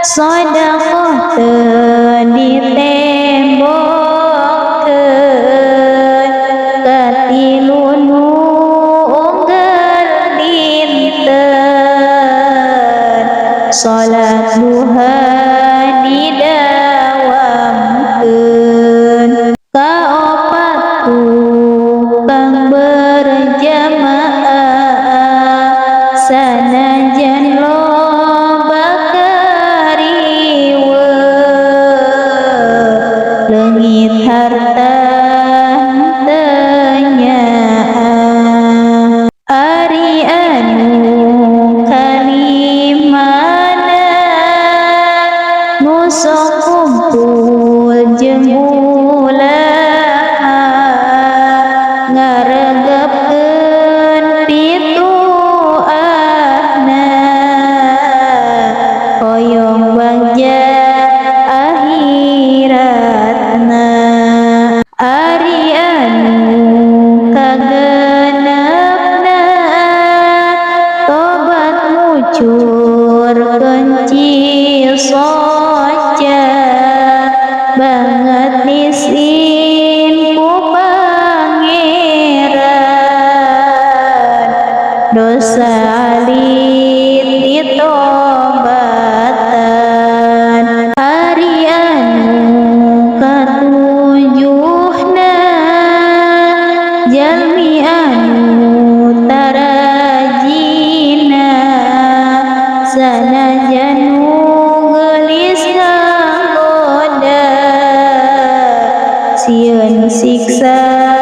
Sedekah teu ditembokkeun katilu nu unggul dinten salat duha didawamkeun kaopat tukang berjamaah sanajan loba kariweuh leungit harta teu nyaah ari anu kalimana nu sok kumpul jeung ulah ngaregepkeun pituahna hoyong bagja akhiratna ari anu kagenepna tobat ngucurkeun cisoca banget nisin ku pangeran dosa alit ditobatan hari anu katujuhna jalmi anu tarajina sanajan nu geulis nganggoda sieun siksa